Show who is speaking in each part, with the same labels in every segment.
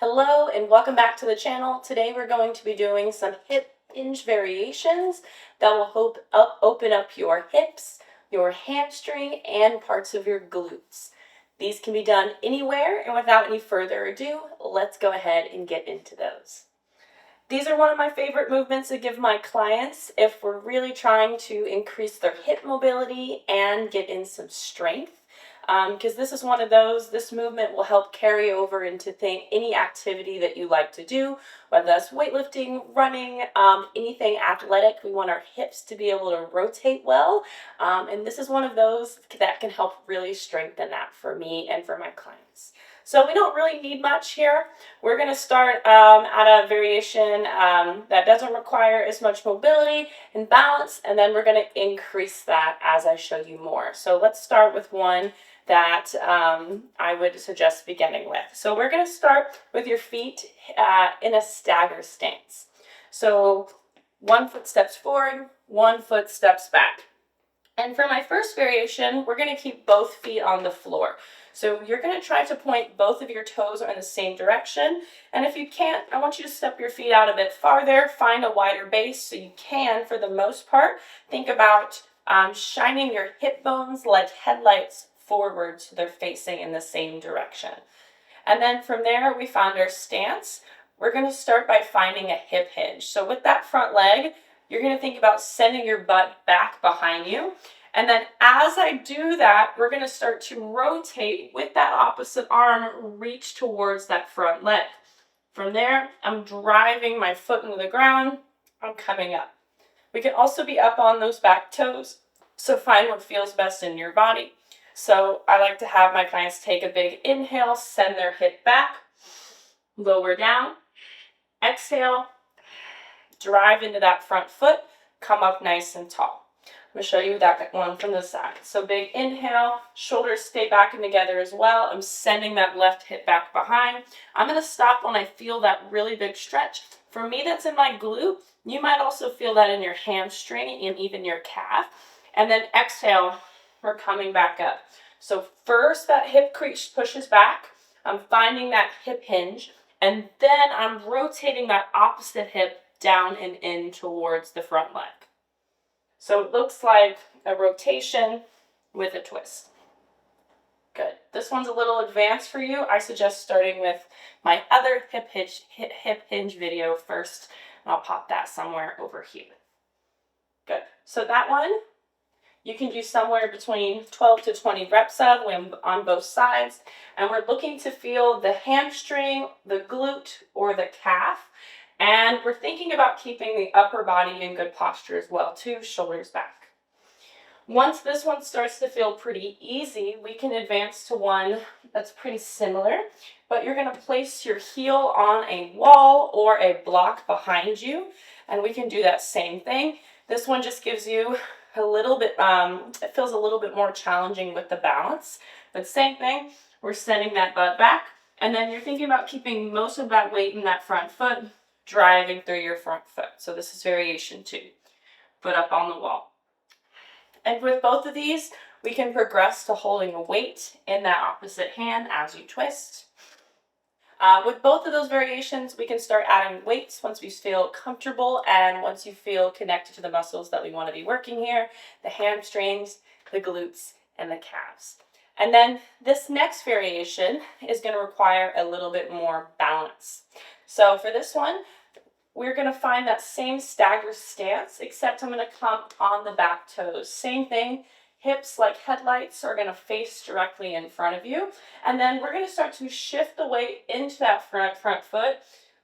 Speaker 1: Hello and welcome back to the channel. Today we're going to be doing some hip hinge variations that will open up your hips, your hamstring, and parts of your glutes. These can be done anywhere, and without any further ado, let's go ahead and get into those. These are one of my favorite movements to give my clients if we're really trying to increase their hip mobility and get in some strength. Because this is one of those, this movement will help carry over into any activity that you like to do, whether that's weightlifting, running, anything athletic. We want our hips to be able to rotate well. And this is one of those that can help really strengthen that for me and for my clients. So we don't really need much here. We're going to start at a variation that doesn't require as much mobility and balance, and then we're going to increase that as I show you more. So let's start with one that I would suggest beginning with. So we're going to start with your feet in a stagger stance. So 1 foot steps forward, 1 foot steps back. And for my first variation, we're going to keep both feet on the floor. So you're going to try to point both of your toes in the same direction. And if you can't, I want you to step your feet out a bit farther, find a wider base so you can, for the most part, think about shining your hip bones like headlights forward so they're facing in the same direction. And then from there, we found our stance. We're going to start by finding a hip hinge. So with that front leg, you're going to think about sending your butt back behind you. And then as I do that, we're going to start to rotate with that opposite arm, reach towards that front leg. From there, I'm driving my foot into the ground. I'm coming up. We can also be up on those back toes. So find what feels best in your body. So I like to have my clients take a big inhale, send their hip back, lower down, exhale, drive into that front foot, come up nice and tall. I'm going to show you that one from the side. So big inhale, shoulders stay back and together as well. I'm sending that left hip back behind. I'm going to stop when I feel that really big stretch. For me, that's in my glute. You might also feel that in your hamstring and even your calf. And then exhale, we're coming back up. So first that hip crease pushes back. I'm finding that hip hinge. And then I'm rotating that opposite hip down and in towards the front leg. So it looks like a rotation with a twist. Good. This one's a little advanced for you. I suggest starting with my other hip hinge video first, and I'll pop that somewhere over here. Good. So that one, you can do somewhere between 12 to 20 reps of on both sides. And we're looking to feel the hamstring, the glute, or the calf. And we're thinking about keeping the upper body in good posture as well, too, shoulders back. Once this one starts to feel pretty easy, we can advance to one that's pretty similar, but you're going to place your heel on a wall or a block behind you, and we can do that same thing. This one just gives you a little bit, it feels a little bit more challenging with the balance, but same thing, we're sending that butt back, and then you're thinking about keeping most of that weight in that front foot, driving through your front foot. So this is variation 2, foot up on the wall. And with both of these, we can progress to holding a weight in that opposite hand as you twist. With both of those variations, we can start adding weights once we feel comfortable and once you feel connected to the muscles that we want to be working here, the hamstrings, the glutes, and the calves. And then this next variation is going to require a little bit more balance. So for this one, we're going to find that same stagger stance, except I'm going to come on the back toes. Same thing, hips like headlights are going to face directly in front of you. And then we're going to start to shift the weight into that front foot,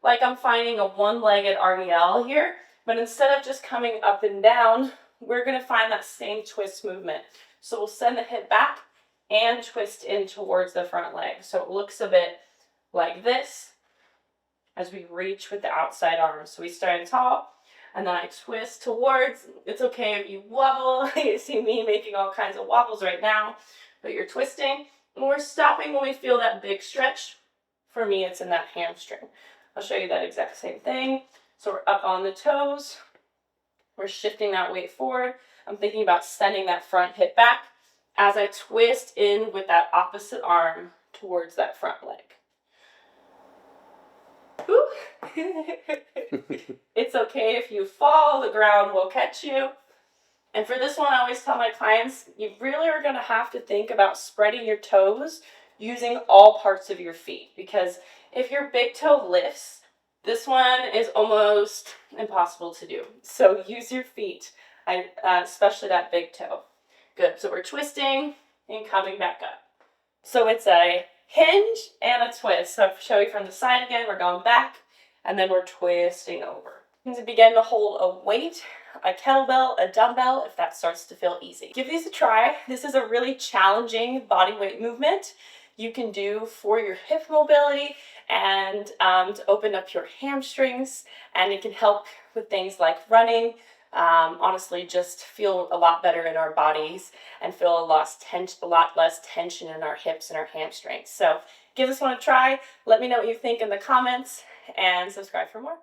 Speaker 1: like I'm finding a one-legged RDL here. But instead of just coming up and down, we're going to find that same twist movement. So we'll send the hip back and twist in towards the front leg. So it looks a bit like this as we reach with the outside arm. So we start tall, and then I twist towards. It's okay if you wobble. You see me making all kinds of wobbles right now, but you're twisting. And we're stopping when we feel that big stretch. For me, it's in that hamstring. I'll show you that exact same thing. So we're up on the toes. We're shifting that weight forward. I'm thinking about sending that front hip back as I twist in with that opposite arm towards that front leg. It's okay if you fall, the ground will catch you. And for this one, I always tell my clients, you really are going to have to think about spreading your toes using all parts of your feet, because if your big toe lifts, this one is almost impossible to do. So use your feet, especially that big toe. Good. So we're twisting and coming back up. So it's a hinge and a twist. So I'll show you from the side again. We're going back and then we're twisting over. To begin to hold a weight, a kettlebell, a dumbbell, if that starts to feel easy. Give these a try. This is a really challenging body weight movement you can do for your hip mobility and to open up your hamstrings, and it can help with things like running. Honestly, just feel a lot better in our bodies and feel a lot less tension in our hips and our hamstrings. So give this one a try. Let me know what you think in the comments and subscribe for more.